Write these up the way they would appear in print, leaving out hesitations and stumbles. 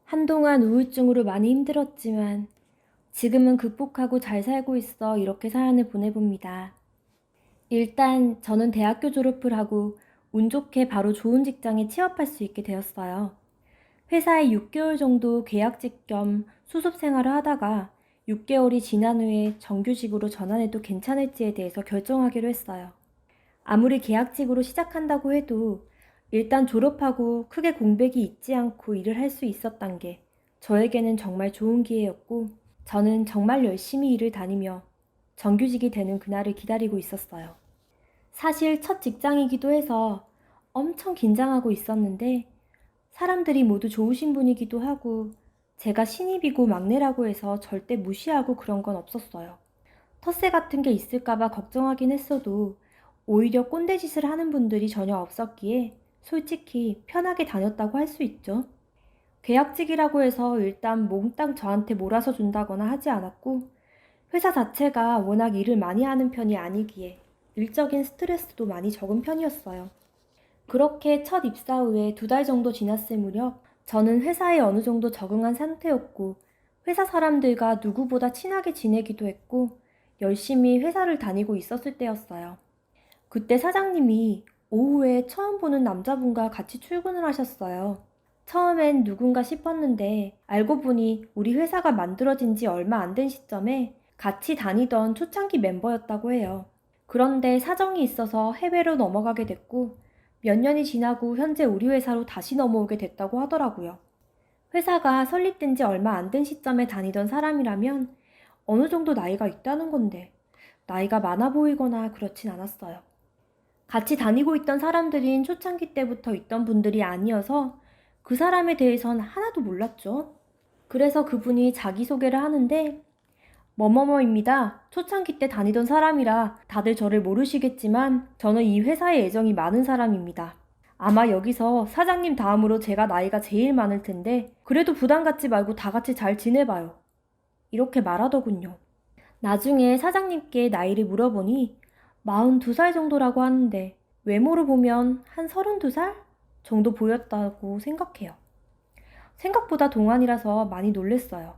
한동안 우울증으로 많이 힘들었지만 지금은 극복하고 잘 살고 있어 이렇게 사연을 보내봅니다. 일단 저는 대학교 졸업을 하고 운 좋게 바로 좋은 직장에 취업할 수 있게 되었어요. 회사에 6개월 정도 계약직 겸 수습 생활을 하다가 6개월이 지난 후에 정규직으로 전환해도 괜찮을지에 대해서 결정하기로 했어요. 아무리 계약직으로 시작한다고 해도 일단 졸업하고 크게 공백이 있지 않고 일을 할 수 있었던 게 저에게는 정말 좋은 기회였고, 저는 정말 열심히 일을 다니며 정규직이 되는 그날을 기다리고 있었어요. 사실 첫 직장이기도 해서 엄청 긴장하고 있었는데, 사람들이 모두 좋으신 분이기도 하고 제가 신입이고 막내라고 해서 절대 무시하고 그런 건 없었어요. 텃세 같은 게 있을까봐 걱정하긴 했어도 오히려 꼰대짓을 하는 분들이 전혀 없었기에 솔직히 편하게 다녔다고 할 수 있죠. 계약직이라고 해서 일단 몽땅 저한테 몰아서 준다거나 하지 않았고, 회사 자체가 워낙 일을 많이 하는 편이 아니기에 일적인 스트레스도 많이 적은 편이었어요. 그렇게 첫 입사 후에 2달 정도 지났을 무렵 저는 회사에 어느 정도 적응한 상태였고, 회사 사람들과 누구보다 친하게 지내기도 했고 열심히 회사를 다니고 있었을 때였어요. 그때 사장님이 오후에 처음 보는 남자분과 같이 출근을 하셨어요. 처음엔 누군가 싶었는데 알고 보니 우리 회사가 만들어진 지 얼마 안 된 시점에 같이 다니던 초창기 멤버였다고 해요. 그런데 사정이 있어서 해외로 넘어가게 됐고 몇 년이 지나고 현재 우리 회사로 다시 넘어오게 됐다고 하더라고요. 회사가 설립된 지 얼마 안 된 시점에 다니던 사람이라면 어느 정도 나이가 있다는 건데 나이가 많아 보이거나 그렇진 않았어요. 같이 다니고 있던 사람들인 초창기 때부터 있던 분들이 아니어서 그 사람에 대해선 하나도 몰랐죠. 그래서 그분이 자기소개를 하는데 뭐뭐뭐입니다. 초창기 때 다니던 사람이라 다들 저를 모르시겠지만 저는 이 회사에 애정이 많은 사람입니다. 아마 여기서 사장님 다음으로 제가 나이가 제일 많을 텐데 그래도 부담 갖지 말고 다 같이 잘 지내봐요. 이렇게 말하더군요. 나중에 사장님께 나이를 물어보니 42살 정도라고 하는데 외모로 보면 한 32살 정도 보였다고 생각해요. 생각보다 동안이라서 많이 놀랬어요.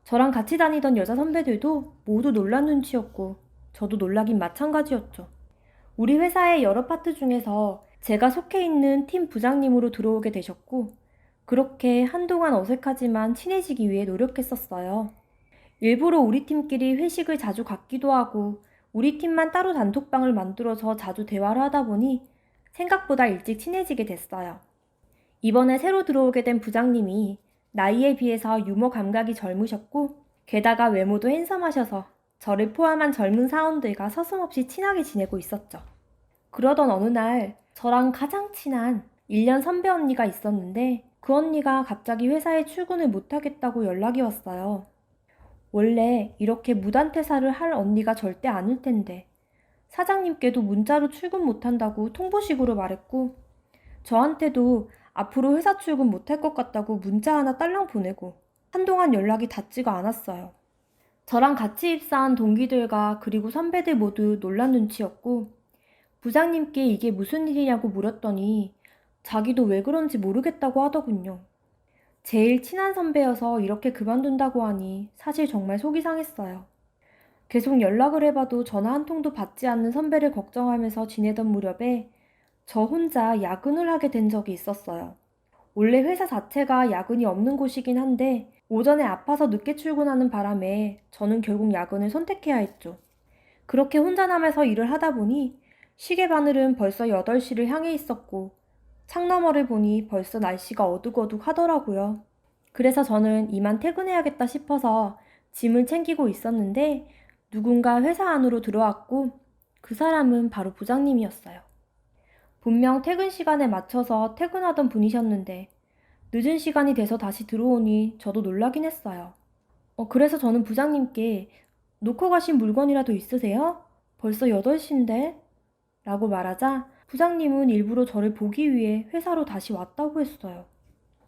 저랑 같이 다니던 여자 선배들도 모두 놀란 눈치였고 저도 놀라긴 마찬가지였죠. 우리 회사의 여러 파트 중에서 제가 속해 있는 팀 부장님으로 들어오게 되셨고, 그렇게 한동안 어색하지만 친해지기 위해 노력했었어요. 일부러 우리 팀끼리 회식을 자주 갖기도 하고 우리 팀만 따로 단톡방을 만들어서 자주 대화를 하다 보니 생각보다 일찍 친해지게 됐어요. 이번에 새로 들어오게 된 부장님이 나이에 비해서 유머 감각이 젊으셨고 게다가 외모도 핸섬하셔서 저를 포함한 젊은 사원들과 서슴없이 친하게 지내고 있었죠. 그러던 어느 날 저랑 가장 친한 1년 선배 언니가 있었는데 그 언니가 갑자기 회사에 출근을 못하겠다고 연락이 왔어요. 원래 이렇게 무단퇴사를 할 언니가 절대 아닐 텐데 사장님께도 문자로 출근 못한다고 통보식으로 말했고 저한테도 앞으로 회사 출근 못할 것 같다고 문자 하나 딸랑 보내고 한동안 연락이 닿지가 않았어요. 저랑 같이 입사한 동기들과 그리고 선배들 모두 놀란 눈치였고 부장님께 이게 무슨 일이냐고 물었더니 자기도 왜 그런지 모르겠다고 하더군요. 제일 친한 선배여서 이렇게 그만둔다고 하니 사실 정말 속이 상했어요. 계속 연락을 해봐도 전화 한 통도 받지 않는 선배를 걱정하면서 지내던 무렵에 저 혼자 야근을 하게 된 적이 있었어요. 원래 회사 자체가 야근이 없는 곳이긴 한데 오전에 아파서 늦게 출근하는 바람에 저는 결국 야근을 선택해야 했죠. 그렇게 혼자 남아서 일을 하다 보니 시계 바늘은 벌써 8시를 향해 있었고 창너머를 보니 벌써 날씨가 어둑어둑 하더라고요. 그래서 저는 이만 퇴근해야겠다 싶어서 짐을 챙기고 있었는데 누군가 회사 안으로 들어왔고 그 사람은 바로 부장님이었어요. 분명 퇴근 시간에 맞춰서 퇴근하던 분이셨는데 늦은 시간이 돼서 다시 들어오니 저도 놀라긴 했어요. 그래서 저는 부장님께 놓고 가신 물건이라도 있으세요? 벌써 8시인데? 라고 말하자 부장님은 일부러 저를 보기 위해 회사로 다시 왔다고 했어요.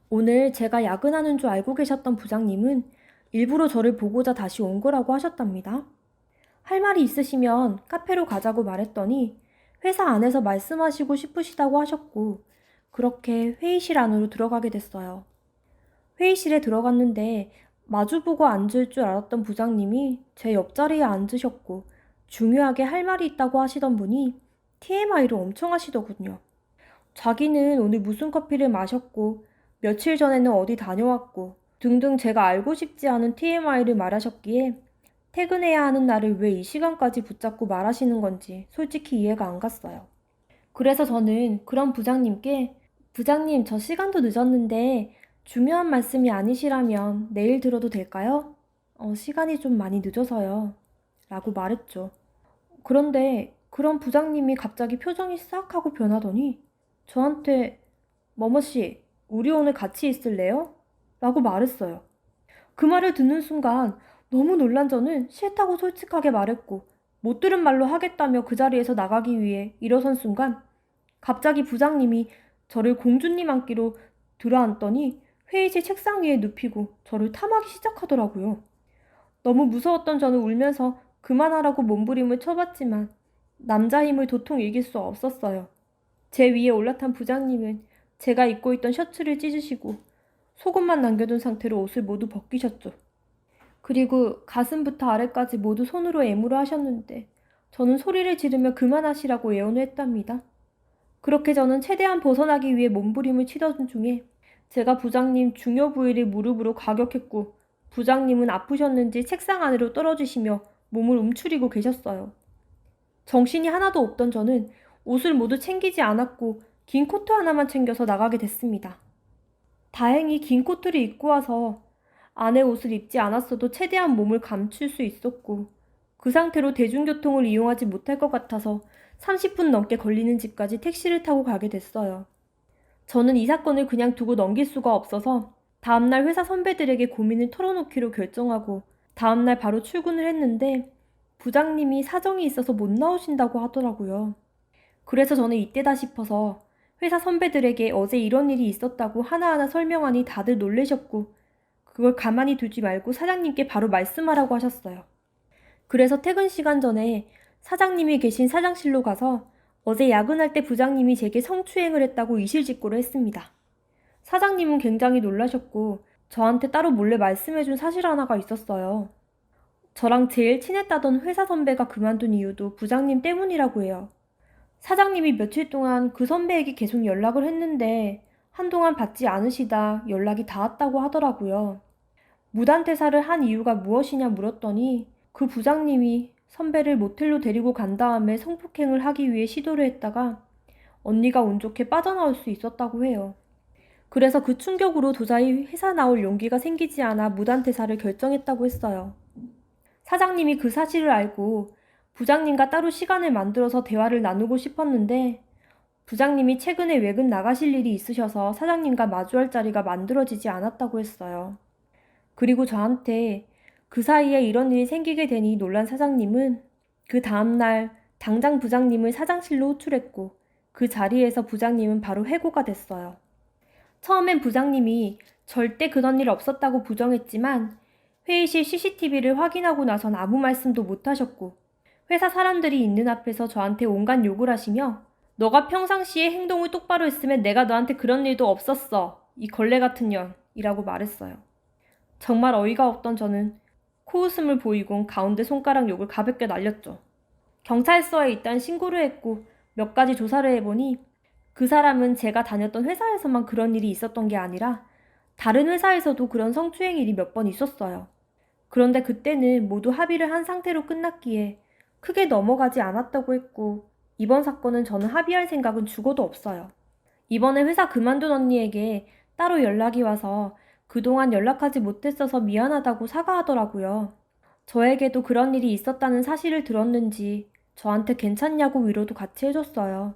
오늘 제가 야근하는 줄 알고 계셨던 부장님은 일부러 저를 보고자 다시 온 거라고 하셨답니다. 할 말이 있으시면 카페로 가자고 말했더니 회사 안에서 말씀하시고 싶으시다고 하셨고 그렇게 회의실 안으로 들어가게 됐어요. 회의실에 들어갔는데 마주보고 앉을 줄 알았던 부장님이 제 옆자리에 앉으셨고 중요하게 할 말이 있다고 하시던 분이 TMI를 엄청 하시더군요. 자기는 오늘 무슨 커피를 마셨고 며칠 전에는 어디 다녀왔고 등등 제가 알고 싶지 않은 TMI를 말하셨기에 퇴근해야 하는 날을 왜 이 시간까지 붙잡고 말하시는 건지 솔직히 이해가 안 갔어요. 그래서 저는 그런 부장님께 부장님, 저 시간도 늦었는데 중요한 말씀이 아니시라면 내일 들어도 될까요? 시간이 좀 많이 늦어서요. 라고 말했죠. 그런데 그런 부장님이 갑자기 표정이 싹 하고 변하더니 저한테 머머씨, 우리 오늘 같이 있을래요? 라고 말했어요. 그 말을 듣는 순간 너무 놀란 저는 싫다고 솔직하게 말했고 못 들은 말로 하겠다며 그 자리에서 나가기 위해 일어선 순간 갑자기 부장님이 저를 공주님 안기로 들어앉더니 회의실 책상 위에 눕히고 저를 탐하기 시작하더라고요. 너무 무서웠던 저는 울면서 그만하라고 몸부림을 쳐봤지만 남자 힘을 도통 이길 수 없었어요. 제 위에 올라탄 부장님은 제가 입고 있던 셔츠를 찢으시고 속옷만 남겨둔 상태로 옷을 모두 벗기셨죠. 그리고 가슴부터 아래까지 모두 손으로 애무를 하셨는데 저는 소리를 지르며 그만하시라고 예언을 했답니다. 그렇게 저는 최대한 벗어나기 위해 몸부림을 치던 중에 제가 부장님 중요 부위를 무릎으로 가격했고 부장님은 아프셨는지 책상 안으로 떨어지시며 몸을 움츠리고 계셨어요. 정신이 하나도 없던 저는 옷을 모두 챙기지 않았고 긴 코트 하나만 챙겨서 나가게 됐습니다. 다행히 긴 코트를 입고 와서 안에 옷을 입지 않았어도 최대한 몸을 감출 수 있었고 그 상태로 대중교통을 이용하지 못할 것 같아서 30분 넘게 걸리는 집까지 택시를 타고 가게 됐어요. 저는 이 사건을 그냥 두고 넘길 수가 없어서 다음날 회사 선배들에게 고민을 털어놓기로 결정하고 다음날 바로 출근을 했는데 부장님이 사정이 있어서 못 나오신다고 하더라고요. 그래서 저는 이때다 싶어서 회사 선배들에게 어제 이런 일이 있었다고 하나하나 설명하니 다들 놀라셨고 그걸 가만히 두지 말고 사장님께 바로 말씀하라고 하셨어요. 그래서 퇴근 시간 전에 사장님이 계신 사장실로 가서 어제 야근할 때 부장님이 제게 성추행을 했다고 이실직고를 했습니다. 사장님은 굉장히 놀라셨고 저한테 따로 몰래 말씀해준 사실 하나가 있었어요. 저랑 제일 친했다던 회사 선배가 그만둔 이유도 부장님 때문이라고 해요. 사장님이 며칠 동안 그 선배에게 계속 연락을 했는데 한동안 받지 않으시다 연락이 닿았다고 하더라고요. 무단퇴사를 한 이유가 무엇이냐 물었더니 그 부장님이 선배를 모텔로 데리고 간 다음에 성폭행을 하기 위해 시도를 했다가 언니가 운 좋게 빠져나올 수 있었다고 해요. 그래서 그 충격으로 도저히 회사 나올 용기가 생기지 않아 무단퇴사를 결정했다고 했어요. 사장님이 그 사실을 알고 부장님과 따로 시간을 만들어서 대화를 나누고 싶었는데 부장님이 최근에 외근 나가실 일이 있으셔서 사장님과 마주할 자리가 만들어지지 않았다고 했어요. 그리고 저한테 그 사이에 이런 일이 생기게 되니 놀란 사장님은 그 다음날 당장 부장님을 사장실로 호출했고 그 자리에서 부장님은 바로 해고가 됐어요. 처음엔 부장님이 절대 그런 일 없었다고 부정했지만 회의실 CCTV를 확인하고 나선 아무 말씀도 못 하셨고 회사 사람들이 있는 앞에서 저한테 온갖 욕을 하시며 너가 평상시에 행동을 똑바로 했으면 내가 너한테 그런 일도 없었어. 이 걸레 같은 년이라고 말했어요. 정말 어이가 없던 저는 코웃음을 보이곤 가운데 손가락 욕을 가볍게 날렸죠. 경찰서에 일단 신고를 했고 몇 가지 조사를 해보니 그 사람은 제가 다녔던 회사에서만 그런 일이 있었던 게 아니라 다른 회사에서도 그런 성추행 일이 몇 번 있었어요. 그런데 그때는 모두 합의를 한 상태로 끝났기에 크게 넘어가지 않았다고 했고 이번 사건은 저는 합의할 생각은 죽어도 없어요. 이번에 회사 그만둔 언니에게 따로 연락이 와서 그동안 연락하지 못했어서 미안하다고 사과하더라고요. 저에게도 그런 일이 있었다는 사실을 들었는지 저한테 괜찮냐고 위로도 같이 해줬어요.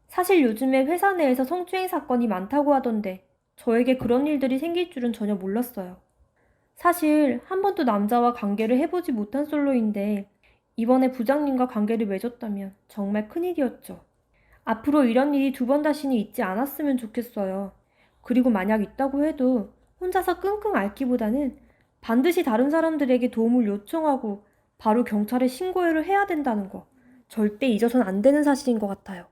사실 요즘에 회사 내에서 성추행 사건이 많다고 하던데 저에게 그런 일들이 생길 줄은 전혀 몰랐어요. 사실 한 번도 남자와 관계를 해보지 못한 솔로인데 이번에 부장님과 관계를 맺었다면 정말 큰일이었죠. 앞으로 이런 일이 두 번 다시는 있지 않았으면 좋겠어요. 그리고 만약 있다고 해도 혼자서 끙끙 앓기보다는 반드시 다른 사람들에게 도움을 요청하고 바로 경찰에 신고를 해야 된다는 거 절대 잊어선 안 되는 사실인 것 같아요.